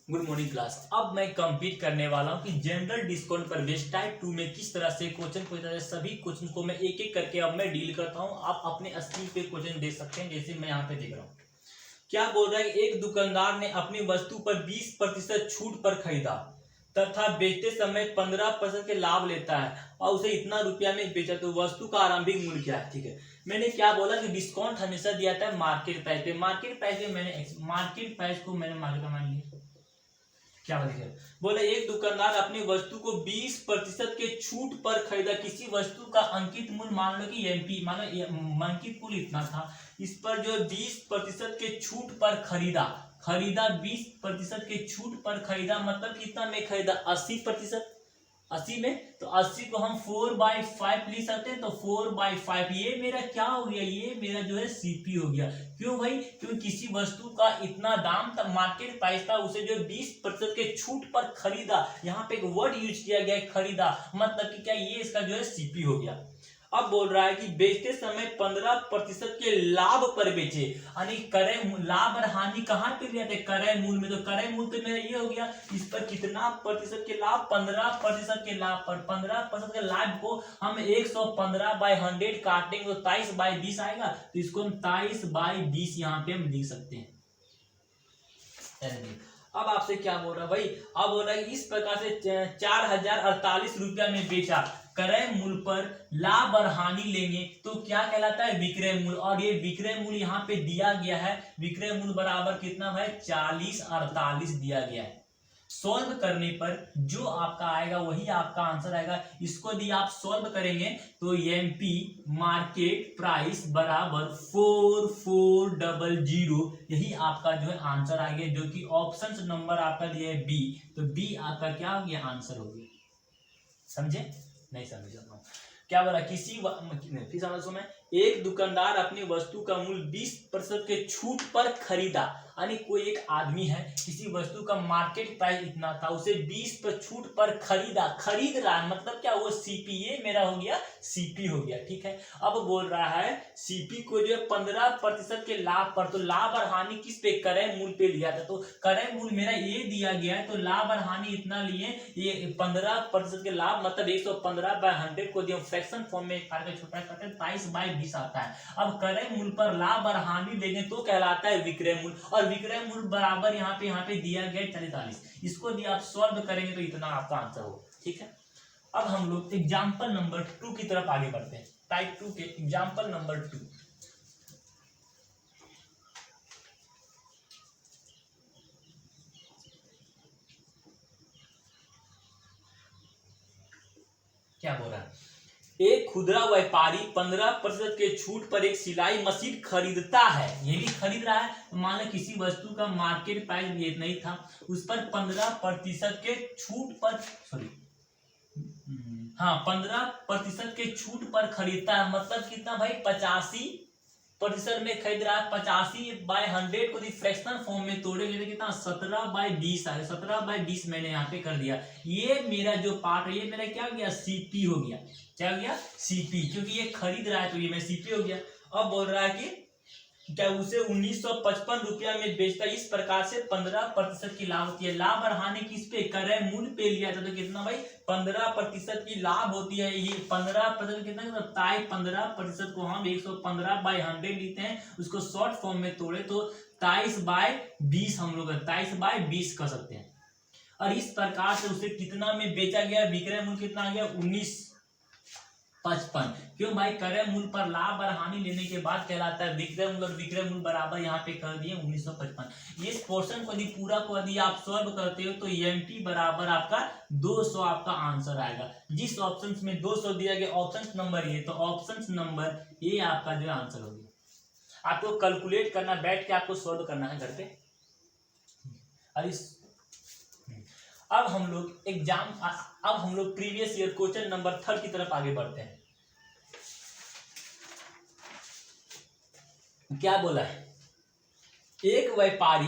Good morning class. अब मैं complete करने वाला हूं कि जनरल डिस्काउंट पर बेस्ड टाइप 2 में किस तरह से क्वेश्चन पूछा जाए। सभी क्वेश्चन को मैं एक एक करके अब मैं डील करता हूं। आप अपने स्क्रीन पे क्वेश्चन देख सकते हैं, जैसे मैं यहाँ पे देख रहा हूँ। क्या बोल रहा है, एक दुकानदार ने अपनी वस्तु पर 20% छूट पर खरीदा तथा बेचते समय 15% के लाभ लेता है और उसे इतना रुपया में बेचा, तो वस्तु का आरंभिक मूल्य क्या है। ठीक है, मैंने क्या बोला कि डिस्काउंट हमेशा दिया था मार्केट प्राइस पे। मार्केट प्राइस पे मैंने मार्केट प्राइस को मैंने मार्केट का मान लिया। क्या बोले, एक दुकानदार अपनी वस्तु को 20% के छूट पर खरीदा। किसी वस्तु का अंकित मूल्य मान लो कि एमपी, मानो अंकित मूल्य इतना था, इस पर जो 20% के छूट पर खरीदा 20% के छूट पर खरीदा, मतलब कितना में खरीदा, 80%। 80 में तो 80 को हम 4/5 लिख सकते हैं, तो 4/5 ये मेरा क्या हो गया, ये मेरा जो है सीपी हो गया। क्यों भाई, क्योंकि किसी वस्तु का इतना दाम था, मार्केट प्राइस था, उसे जो 20% के छूट पर खरीदा। यहाँ पे एक वर्ड यूज किया गया है खरीदा, मतलब कि क्या, ये इसका जो है सीपी हो गया। अब बोल रहा है कि बेचते समय 15% के लाभ पर बेचे, यानी क्रय लाभ और हानि कहां पे लिया थे, क्रय मूल्य में। तो क्रय मूल्य तो मेरा ये हो गया, इस पर कितना प्रतिशत के लाभ, 15% के लाभ पर। 15% के लाभ को हम 115/100 काटेंगे तो 23/20 आएगा, तो इसको हम 23/20 यहाँ पे हम लिख सकते हैं। अब आपसे क्या बोल रहा है भाई, अब बोल रहा है इस प्रकार से 4048 रुपया में बेचा, क्रय मूल्य पर लाभ और हानि लेंगे तो क्या कहलाता है, विक्रय मूल्य। और ये विक्रय मूल्य यहाँ पे दिया गया है, विक्रय मूल्य बराबर कितना भाई, 4048 दिया गया है। सॉल्व करने पर जो आपका आएगा वही आपका आंसर आएगा। इसको यदि आप सॉल्व करेंगे तो एमपी मार्केट प्राइस बराबर 4400, यही आपका जो है आंसर आ गया, जो कि ऑप्शन नंबर आपका दिया है बी। तो बी आपका क्या हो गया, आंसर हो गया। समझे, नहीं समझे क्या बोला, फिर समझो मैं, एक दुकानदार अपनी वस्तु का मूल्य 20% के छूट पर खरीदा, यानी कोई एक आदमी है, किसी वस्तु का मार्केट प्राइस इतना था, उसे 20% छूट पर खरीदा, खरीद रहा है, मतलब क्या, वो सीपी, ये मेरा हो गया सीपी हो गया। ठीक है, अब बोल रहा है सीपी को जो है 15% के लाभ पर, तो लाभ और हानि किस पे, क्रय मूल्य पे लिया था, तो क्रय मूल्य मेरा ये दिया गया है, तो लाभ और हानि इतना लिए, ये 15% के लाभ मतलब 115/100 को दिया फ्रैक्शन फॉर्म में छोटा करते 23/20 आता है। अब क्रय मूल्य पर लाभ और हानि लेंगे तो कहलाता है विक्रय मूल्य, और विक्रय मूल्य बराबर यहाँ पे दिया गया 44। इसको यदि आप सॉल्व करेंगे तो इतना आपका आंसर हो। ठीक है, अब हम लोग एग्जाम्पल नंबर 2 की तरफ आगे बढ़ते हैं। टाइप 2 के एग्जाम्पल नंबर 2। क्या बोल रहा है, एक खुदरा व्यापारी 15% के छूट पर एक सिलाई मशीन खरीदता है, ये भी खरीद रहा है। मान लो किसी वस्तु का मार्केट प्राइस ये नहीं था, उस पर 15% के छूट पर, 15% के छूट पर खरीदता है, मतलब कितना भाई, 85% में खरीद रहा है। 85/100 को फ्रैक्शनल फॉर्म में तोड़ेंगे तो कितना, 17/20 आएगा। 17/20 मैंने यहाँ पे कर दिया। ये मेरा जो पार्ट है, ये मेरा क्या हो गया, सीपी हो गया। क्या हो गया, सीपी, क्योंकि ये खरीद रहा है तो ये मेरा सीपी हो गया। अब बोल रहा है कि क्या उसे 1955 रुपया में बेचता, इस प्रकार से 15% की लाभ होती है। लाभ और हानि किस पे, क्रय मूल्य पे लिया था, तो कितना भाई, 15% की लाभ होती है। ये 15% कितना, 15% को हम 115/100 लेते हैं, उसको शॉर्ट फॉर्म में तोड़े तो 23/20 हम लोग 23/20 कर सकते हैं। और इस प्रकार से उसे कितना में बेचा गया, विक्रय मूल्य कितना आ गया, 1955। क्यों भाई, क्रय मूल्य पर लाभ और हानि लेने के बाद कहलाता है विक्रय मूल्य, और विक्रय मूल्य बराबर यहाँ पे कर दिए 1955। इस पोर्शन को यदि पूरा को यदि आप सॉल्व करते हो तो एमपी बराबर आपका 200 आपका आंसर आएगा। जिस ऑप्शन में 200 दिया गया, ऑप्शन नंबर ए, तो ऑप्शन नंबर ए आपका जो आंसर हो गया। आपको कैलकुलेट करना, बैठ के आपको सॉल्व करना है घर पे। और अब हम लोग प्रीवियस ईयर क्वेश्चन नंबर 3 की तरफ आगे बढ़ते हैं। क्या बोला है, एक व्यापारी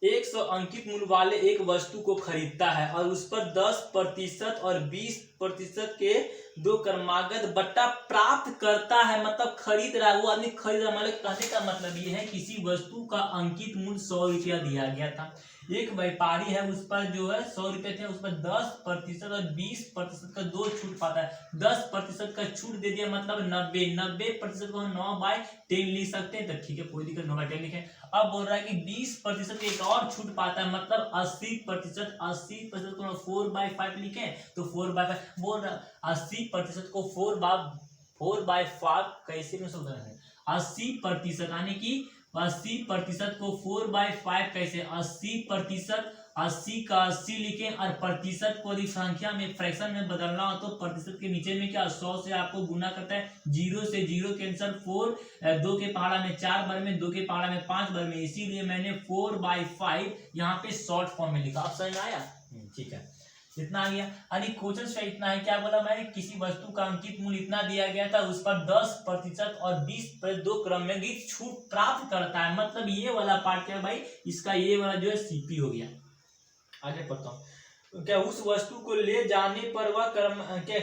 100 अंकित मूल्य वाले एक वस्तु को खरीदता है और उस पर 10% और 20% के दो क्रमागत बट्टा प्राप्त करता है, मतलब खरीद रहा है, वो आदमी खरीद रहा है। मतलब कहने का मतलब ये है, किसी वस्तु का अंकित मूल्य 100 रुपया दिया गया था, एक व्यापारी है, उस पर जो है 100 रुपए थे, उस पर 10% और 20% का दो छूट पाता है। 10% का छूट दे दिया मतलब 90% को हम 9/10 लिख सकते हैं, तो ठीक है कोई दिक्कत, 9/10 लिखे। अब बोल रहा है कि 20% एक और छूट पाता है मतलब 80% को 4/5 लिखे, तो 4/5 बोल रहा है। 80% को 4/5 कैसे में सोच रहे हैं, 80% यानी कि 80% को 4/5 कैसे, 80% 80 का 80 लिखें और प्रतिशत को यदि संख्या में फ्रैक्शन में बदलना हो तो प्रतिशत के नीचे में क्या 100 से आपको गुना करता है, 0 से 0 कैंसल, 4 2 के पहाड़ा में 4 बार में, 2 के पहाड़ा में 5 बार में, इसीलिए मैंने 4/5 यहाँ पे शॉर्ट फॉर्म में लिखा। आप समझ में आया? ठीक है, इतना आ गया। यानी क्वेश्चन से इतना है, क्या बोला मैंने, किसी वस्तु का अंकित मूल्य इतना दिया गया था, उस पर 10% और 20% दो क्रम में छूट प्राप्त करता है। मतलब ये वाला पार्ट क्या है भाई, इसका ये वाला जो है सीपी हो गया। आगे पढ़ता हूँ, क्या उस वस्तु को ले जाने पर वह क्रम क्या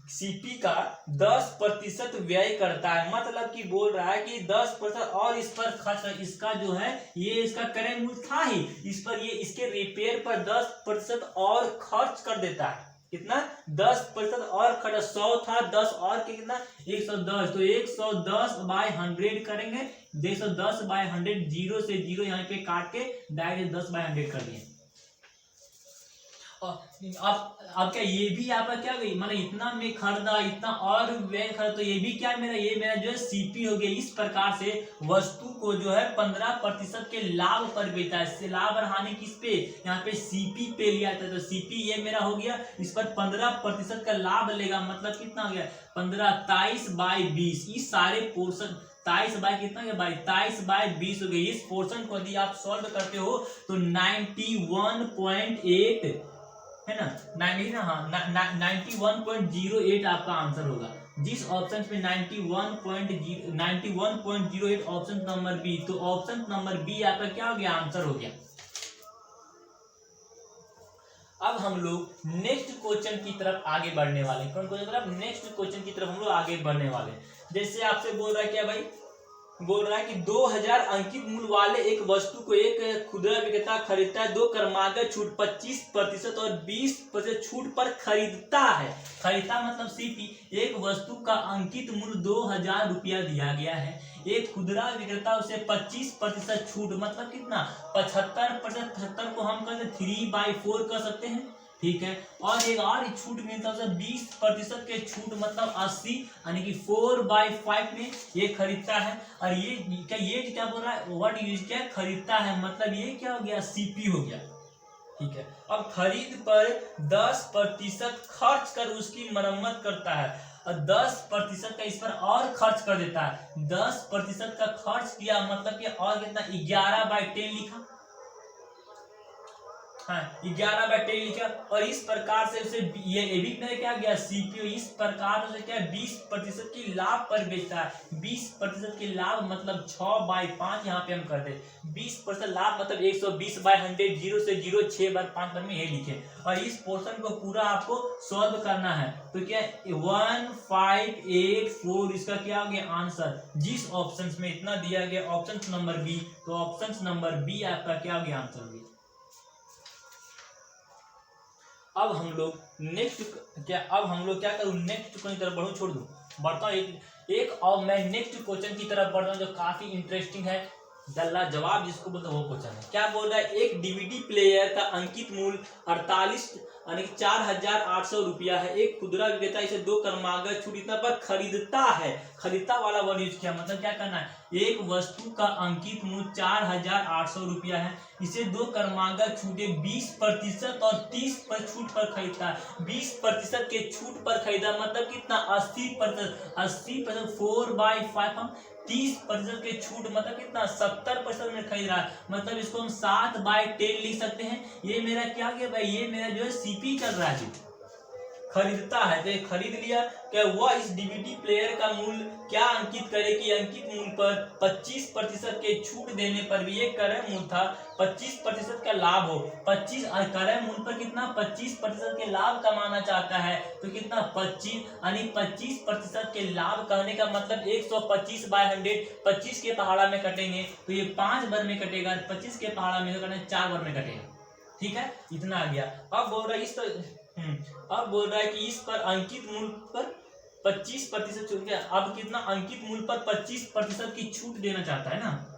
सीपी का 10% व्यय करता है। मतलब कि बोल रहा है कि 10% और इस पर खर्च, इसका जो है ये इसका क्रय मूल्य था ही, इस पर ये इसके रिपेयर पर 10% और खर्च कर देता है। कितना? 10% और खर्च, 100 था, 10 और कितना 110, तो 110/100 करेंगे, 110/100, 0 से 0 यहाँ पे काट के डायरेक्ट 10/100 कर दिए। अब क्या ये भी आपका क्या गई, मतलब इतना में खरीदा, इतना और व्यय खरीदा, तो ये भी क्या मेरा, ये मेरा जो है सीपी हो गया। इस प्रकार से वस्तु को जो है 15% के लाभ पर बेचा है। इससे लाभ और हानि किस पे, यहाँ पे सीपी पे लिया था, तो सीपी ये मेरा हो गया, इस पर 15% का लाभ लेगा, मतलब कितना हो गया 15, 23/20, इस सारे पोर्शन 23 कितना गया भाई, 23/20 हो गई। इस पोर्शन को यदि आप सॉल्व करते हो तो 91.8 है ना, 91.08 आपका आंसर होगा। जिस ऑप्शन पे 91.08 ऑप्शन नंबर बी, तो ऑप्शन नंबर बी आपका क्या हो गया, आंसर हो गया। अब हम लोग नेक्स्ट क्वेश्चन की तरफ आगे बढ़ने वाले, कौन क्वेश्चन की तरफ, नेक्स्ट क्वेश्चन की तरफ हम लोग आगे बढ़ने वाले। जैसे आपसे बोल रहा है क्या भाई, बोल रहा है कि 2000 अंकित मूल्य वाले एक वस्तु को एक खुदरा विक्रेता खरीदता है, दो क्रमागत छूट 25% और 20% छूट पर खरीदता है। खरीदता मतलब सीपी, एक वस्तु का अंकित मूल्य 2000 रुपया दिया गया है, एक खुदरा विक्रेता उसे 25% छूट मतलब कितना 75%, 75 को हम कहते 3/4 कर सकते हैं, ठीक है। और एक और छूट मिलता है 20% के छूट मतलब 80, यानी कि 4/5 में ये खरीदता है। और ये क्या बोल रहा है, व्हाट यूज क्या खरीदता है, मतलब ये क्या हो गया सीपी हो गया, ठीक है। अब खरीद पर 10% खर्च कर उसकी मरम्मत करता है और 10% का इस पर और खर्च कर देता है। 10% का खर्च किया मतलब कि और कितना 11/10 लिखा, हाँ 11/10 लिखा। और इस प्रकार से उसे ये भी मैंने क्या किया सीपीओ, इस प्रकार से क्या 20% की लाभ पर बेचता है। 20% की लाभ मतलब 6/5 यहाँ पे हम कर दे, 20% लाभ मतलब 120/100, 0 से 0 6 बार 5 बार में ये लिखे। और इस पोर्शन को पूरा आपको सॉल्व करना है, तो क्या 1584 इसका क्या हो गया आंसर। जिस ऑप्शन में इतना दिया गया ऑप्शन नंबर बी, तो ऑप्शन नंबर बी आपका क्या हो गया आंसर हो गया। अब हम लोग नेक्स्ट क्या करूं, नेक्स्ट क्वेश्चन की तरफ बढ़ूं, छोड़ दूं, बढ़ता हूं एक और मैं नेक्स्ट क्वेश्चन की तरफ बढ़ता हूं जो काफी इंटरेस्टिंग है, दल्ला जवाब जिसको बोलते हैं वो क्वेश्चन है। क्या बोल रहा है, एक डीवीडी प्लेयर का अंकित मूल्य 48 यानी 4800 रुपया है, एक खुदरा विक्रेता इसे दो क्रमागत छूट इतना पर खरीदता है। खरीदता वाला वर्ड यूज किया, मतलब क्या करना है, एक वस्तु का अंकित मूल्य 4800 रुपया है, इसे दो क्रमागत छूटे 20% और 30% छूट पर खरीदता है। 20% के छूट पर खरीदा मतलब कितना 80%, 4/5 हम 30% के छूट मतलब कितना 70% में खरीद रहा है, मतलब इसको हम 7/10 लिख सकते हैं। ये मेरा क्या गया भाई, ये मेरा जो है सीपी चल रहा है, खरीदता है, तो ये खरीद लिया। क्या वह इस डीवीडी प्लेयर का मूल्य क्या अंकित करे कि अंकित मूल्य पर 25% के छूट देने पर भी एक क्रय मूल्य था 25% का लाभ हो। 25 क्रय मूल्य पर कितना 25% के लाभ कमाना चाहता है, तो कितना 25 यानी 25% के लाभ कहने का मतलब 125/100 25 के पहाड़ा में कटेंगे तो ये 5 बार में कटेगा, 25 के पहाड़ा में तो 4 बार में कटेगा। ठीक है, इतना आ गया। अब बोल रहा है इस पर अब बोल रहा है कि इस पर अंकित मूल्य पर 25% छूट गया। अब कितना अंकित मूल्य पर 25% की छूट देना चाहता है ना।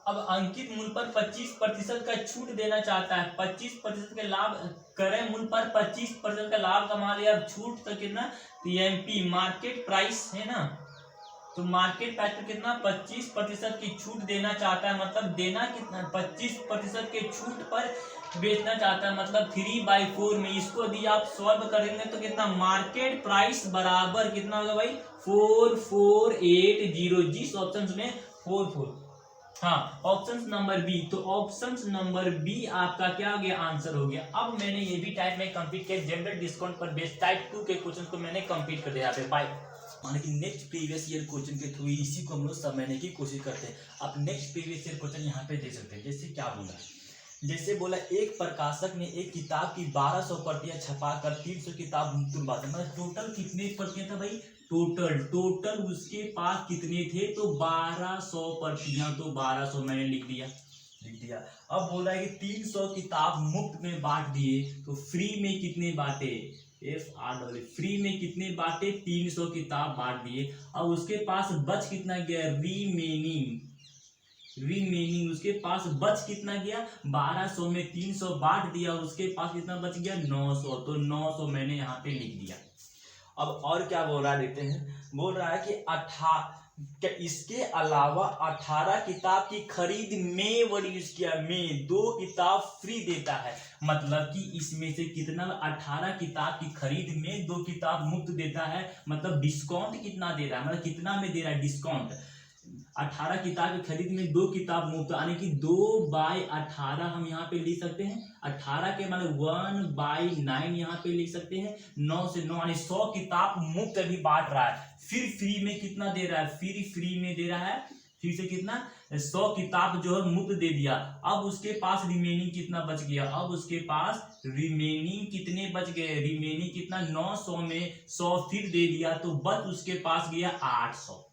अब अंकित मूल्य पर 25% का छूट देना चाहता है, 25% के लाभ क्रय मूल्य पर 25% का लाभ कमा लिया। अब छूट तो कितना पीएमपी मार्केट प्राइस है ना, तो मार्केट प्राइस पर कितना 25% की छूट देना चाहता है, मतलब देना कितना 25% के छूट पर बेचना चाहता है, मतलब 3/4 में। इसको यदि आप सॉल्व करेंगे तो कितना मार्केट प्राइस बराबर कितना होगा भाई 4480। जिस ऑप्शन में 44, हाँ ऑप्शन नंबर बी, तो ऑप्शन नंबर बी आपका क्या हो गया आंसर हो गया। अब मैंने ये भी टाइप में कंप्लीट किया, जनरल डिस्काउंट पर बेस्ड टाइप 2 के क्वेश्चन को मैंने कंप्लीट कर दिया यहाँ पे बाय। माने कि नेक्स्ट प्रीवियस ईयर क्वेश्चन के थ्रू इसी को हम लोग समझने की कोशिश करते हैं। आप नेक्स्ट प्रीवियस ईयर क्वेश्चन यहाँ पे देख सकते हैं। जैसे क्या बोला, जैसे बोला एक प्रकाशक ने एक किताब की 1200 प्रतियां छपाकर 300 किताब मुफ्त बांटे, मतलब टोटल कितनी प्रतियां था भाई, टोटल उसके पास कितने थे, तो 1200 प्रतियां, तो 1200 मैंने लिख दिया। अब बोल रहा है कि 300 किताब मुफ्त में बांट दिए, तो फ्री में कितने बांटे, फ्री में कितने बांटे 300 किताब बांट दिए। अब उसके पास बच कितना गया, रिमेनिंग उसके पास बच कितना गया 1200 में 300 बांट दिया, उसके पास कितना बच गया 900, तो 900 मैंने यहाँ पे लिख दिया। अब और क्या बोल रहा है देखते हैं। बोल रहा है कि इसके अलावा 18 किताब की खरीद में वर्ड यूज किया, में 2 किताब फ्री देता है, मतलब कि इसमें से कितना 18 किताब की खरीद में 2 किताब मुफ्त देता है, मतलब डिस्काउंट कितना दे रहा है, मतलब कितना में दे रहा है डिस्काउंट। 18 किताब की खरीद में 2 किताब मुफ्त, यानी कि 2/18 हम यहाँ पे लिख सकते हैं। 18 के मतलब 1/9 यहाँ पे लिख सकते हैं। 9 से 9 यानी 100 किताब मुफ्त अभी बांट रहा है। फिर फ्री में कितना दे रहा है, फ्री में दे रहा है फिर से कितना 100 किताब जो है मुफ्त दे दिया। अब उसके पास रिमेनिंग कितना बच गया, अब उसके पास रिमेनिंग कितने बच गए, रिमेनिंग कितना 900 में 100 फिर दे दिया, तो बच उसके पास गया 800।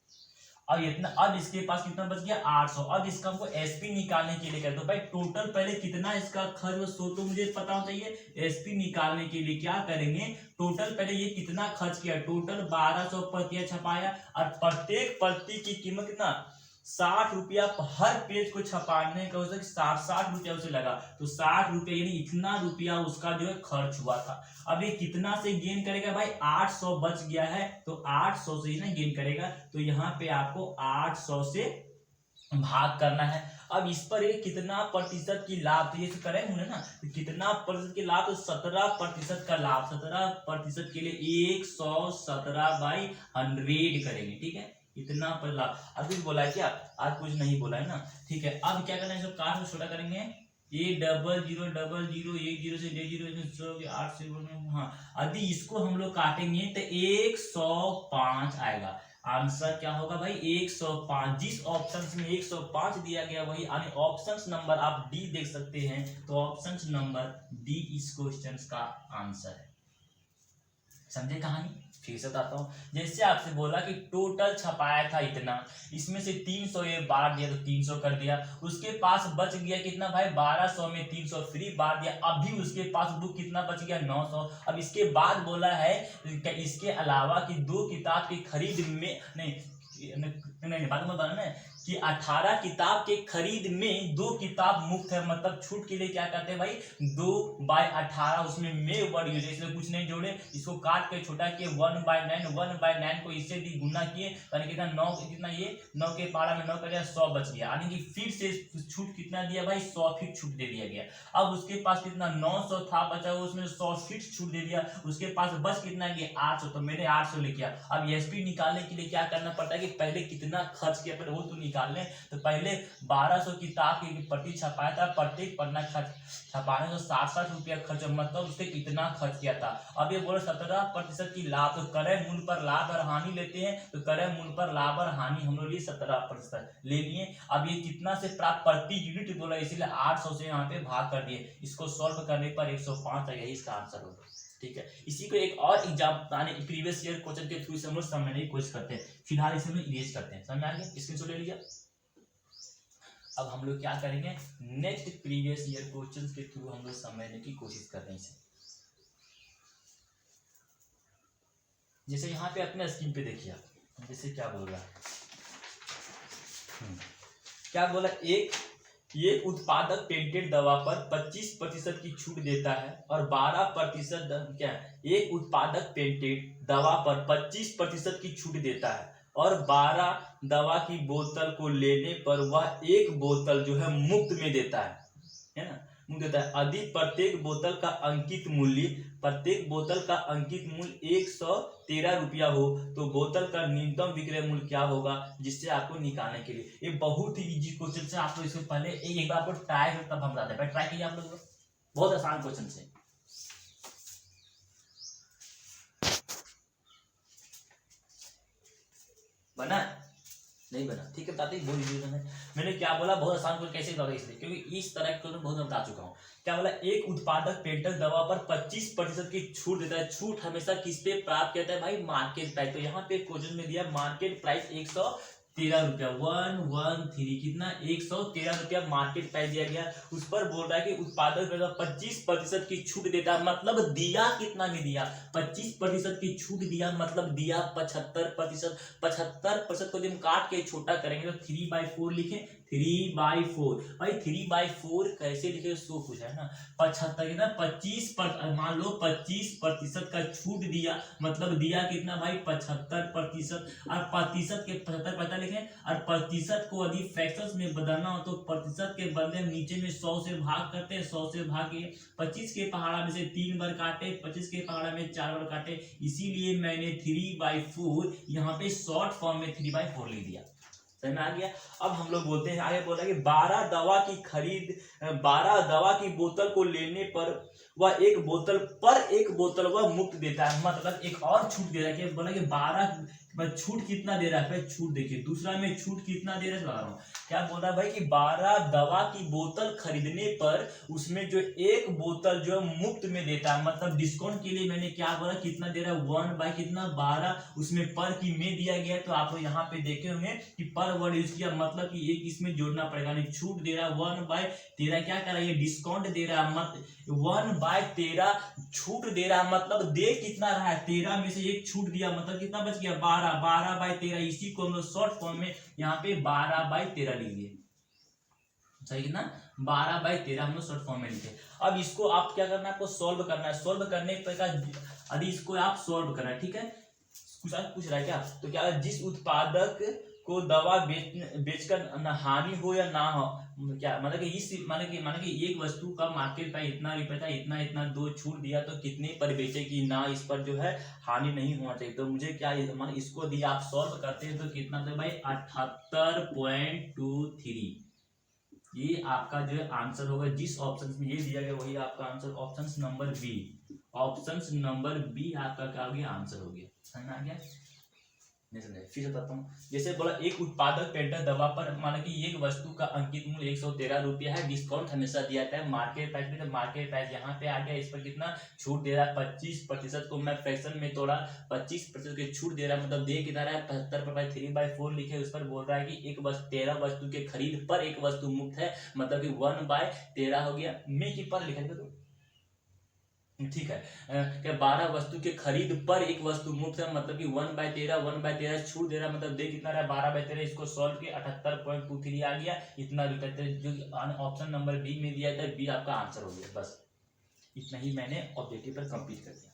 अब इतना, अब इसके पास कितना बच गया 800। अब इसका हमको एसपी निकालने के लिए कर दो भाई, टोटल पहले कितना इसका खर्च सो तो मुझे पता होना चाहिए। एसपी निकालने के लिए क्या करेंगे, टोटल पहले ये कितना खर्च किया, टोटल 1200 प्रतियां छपाया और प्रत्येक प्रति की कीमत कितना 60 रुपया हर पेज को छपाने का, उसका 60 रुपया उसे लगा, तो 60 रुपया यानी इतना रुपया उसका जो है खर्च हुआ था। अब ये कितना से गेन करेगा भाई 800 बच गया है, तो 800 से ही ना गेन करेगा, तो यहाँ पे आपको 800 से भाग करना है। अब इस पर ये कितना प्रतिशत की लाभ, तो ये करेंगे ना, तो कितना प्रतिशत की लाभ, तो 17% का लाभ, 17% के लिए 117/100 करेंगे। ठीक है, इतना पर लाभ। अभी बोला है क्या, आज कुछ नहीं बोला है ना। ठीक है, अब क्या करना है, सब काट छोटा करेंगे, ये 0000 1 0 से 0 8 से, हाँ यदि इसको हम लोग काटेंगे तो 105 आएगा। आंसर क्या होगा भाई 105। जिस ऑप्शन में 105 दिया गया वही ऑप्शन नंबर आप डी देख सकते हैं, तो ऑप्शन नंबर डी इस क्वेश्चन का आंसर है। समझे कहानी, फिर से बताता हूँ। जैसे आपसे बोला कि टोटल छपाया था इतना, इसमें से 300 ये बांट दिया, तो 300 कर दिया, उसके पास बच गया कितना भाई 1200 में 300 फ्री बांट दिया, अभी उसके पास बुक कितना बच गया 900। अब इसके बाद बोला है इसके अलावा कि 2 किताब की खरीद में नहीं बाद में बताना है कि 18 किताब के खरीद में 2 किताब मुफ्त है, मतलब छूट के लिए क्या कहते हैं भाई 2/18, उसमें में वर्ड यूज है, इसलिए कुछ नहीं जोड़े, इसको काट के छोटा किए 1/9 को इससे भी गुना किए, यानी कितना 9 कितना ये 9 के पारा में 9 कर दिया 100 बच गया, यानी कि फिर से छूट कितना दिया भाई 100 फीट छूट दे दिया गया। अब उसके पास कितना 900 था बचा हुआ, उसमें 100 फीट छूट दे दिया, उसके पास बच कितना गया 800, तो मैंने 800 लिख किया। अब एसपी निकालने के लिए क्या करना पड़ता है कि पहले कितना खर्च किया पहले वो तो निकाल निकाल लें तो पहले 1200 किताब की प्रति छपाया था, प्रत्येक पन्ना छपाने में 60 रुपया खर्च, मतलब उसने कितना खर्च किया था। अब ये बोले 17% की लाभ, तो क्रय मूल्य पर लाभ और हानि लेते हैं, तो क्रय मूल्य पर लाभ और हानि हम लोग लिए 17% ले लिए। अब ये कितना से प्राप्त प्रति यूनिट बोला, इसीलिए 800 से यहाँ पे भाग कर दिए। इसको सॉल्व करने पर 105 है, यही इसका आंसर होगा। ठीक है, इसी को एक और एग्जाम प्रीवियस ईयर क्वेश्चन के थ्रू से हम लोग समझने की कोशिश करते हैं। फिलहाल इसे हम लोग इरेज करते हैं, समझ में आ गया, स्क्रीनशॉट ले लिया। अब हम लोग क्या करेंगे, नेक्स्ट प्रीवियस ईयर क्वेश्चन के थ्रू हम लोग समझने की कोशिश कर रहे हैं इसे। जैसे यहाँ पे अपने स्क्रीन पे देखिए, जैसे क्या बोल रहा है, क्या बोला, एक उत्पादक पेटेंट दवा पर 25% की छूट देता है और 12% क्या, एक उत्पादक पेटेंट दवा पर 25% की छूट देता है और 12 दवा की बोतल को लेने पर वह एक बोतल जो है मुफ्त में देता है ना, मुफ्त देता है। यदि प्रत्येक बोतल का अंकित मूल्य 113 रुपया हो तो बोतल का न्यूनतम विक्रय मूल्य क्या होगा, जिससे आपको निकालने के लिए। ये बहुत ही इजी क्वेश्चन से, आप लोग इससे पहले एक बार आपको ट्राई कर, तब हम बताते हैं, ट्राई कीजिए आप लोग, बहुत आसान क्वेश्चन से बना नहीं बना, ठीक है, बताते बहुत इजी है। मैंने क्या बोला, बहुत आसान क्वेश्चन कैसे बताओगे, इसलिए क्योंकि इस तरह के क्वेश्चन बहुत बता चुका हूँ। क्या बोला, एक उत्पादक पेटेंट दवा पर 25% की छूट देता है। छूट हमेशा किस पे प्राप्त करता है भाई, मार्केट प्राइस। तो यहाँ पे क्वेश्चन में दिया मार्केट प्राइस 113 रुपया, 113 कितना, 113 रुपया मार्केट प्राइस दिया गया। उस पर बोल रहा है कि उत्पादक 25% की छूट देता है, मतलब दिया कितना में दिया, 25% की छूट दिया, मतलब दिया 75%। 75% को जब काट के छोटा करेंगे तो 3/4 लिखें, 3/4 भाई, 3/4 कैसे लिखे, सो पूछा है ना। 75 कितना, 25 मान लो 25% का छूट दिया, मतलब दिया कितना भाई 75%। और प्रतिशत के 75 लिखें, और प्रतिशत को यदि फ्रैक्शंस में बदलना हो तो प्रतिशत के बदले नीचे में 100 से भाग करते हैं, 100 से भाग के 25 के पहाड़ा में से 3 बार काटे, 25 के पहाड़ा में 4 बार काटे, इसीलिए मैंने 3/4 यहाँ पे शॉर्ट फॉर्म में 3/4 लिख दिया। समझ में आ गया। अब हम लोग बोलते हैं, आगे बोला कि 12 दवा की बोतल को लेने पर वह एक बोतल वह मुफ्त देता है, मतलब एक और छूट दे रहा है। बोला कि 12 छूट कितना दे रहा है भाई, छूट देखिए, दूसरा में छूट कितना दे रहा है बता रहा हूँ। क्या बोल रहा है भाई कि 12 दवा की बोतल खरीदने पर उसमें जो एक बोतल जो मुफ्त में देता है, मतलब डिस्काउंट के लिए मैंने क्या बोला, कितना दे रहा है, 1 कितना 12, उसमें पर की में दिया गया है। तो आप लोग यहाँ पे देखे होंगे कि पर वर्ड यूज किया, मतलब कि एक इसमें जोड़ना पड़ेगा, नहीं छूट दे रहा है 1/13, क्या कर रहा है, ये डिस्काउंट दे रहा है, मतलब 1/13 छूट दे रहा है, मतलब दे कितना रहा है, 13 में से एक छूट दिया, मतलब कितना बच गया 12/13। इसी को हम लोग शॉर्ट फॉर्म में यहाँ पे 12/13 लिख दिए, सही कितना 12/13 हम लोग शॉर्ट फॉर्म में लिखे। अब इसको आप क्या करना है, आपको सॉल्व करना है। सॉल्व करने पर यदि इसको आप सॉल्व करना है, ठीक है, कुछ पूछ रहा है क्या, तो क्या जिस उत्पादक को दवा बेचकर हानि हो या ना हो, क्या मतलब कि माने कि एक वस्तु का मार्केट प्राइस इतना रुपए था, इतना दो छूट दिया, तो कितने पर बेचे कि ना इस पर जो है हानि नहीं होना चाहिए। तो मुझे क्या मान इसको दिया, आप सॉल्व करते हैं तो कितना था भाई 78.23, ये आपका जो है आंसर होगा। जिस ऑप्शन में ये दिया गया वही आपका answer, option number B, option number B आपका क्या हो गया, आंसर हो गया। समझ में आ गया, नहीं समझे फिर बताता हूँ। जैसे बोला एक उत्पादक पेटेंट दवा पर माना कि एक वस्तु का अंकित मूल्य 113 रुपया है, डिस्काउंट हमेशा दिया जाता है मार्केट प्राइस में, तो मार्केट प्राइस यहाँ पे आ गया, इस पर कितना छूट दे रहा है 25% को मैं फ्रैक्शन में तोड़ा, 25% की छूट दे रहा है, मतलब दे कितना रहा है 75 3/4 लिखे। उस पर बोल रहा है कि 13 वस्तु के खरीद पर एक वस्तु मुफ्त है, मतलब कि 1/13 हो गया, में की पर लिखा तो ठीक है। क्या 12 वस्तु के खरीद पर एक वस्तु मुफ्त है, मतलब कि 1/13 छूट दे रहा, मतलब दे कितना रहा 12/13। इसको सॉल्व किया 78.23 आ गया, इतना रुपया जो ऑप्शन नंबर बी में दिया था, बी आपका आंसर हो गया। बस इतना ही मैंने ऑब्जेक्टिव पर कंप्लीट कर दिया।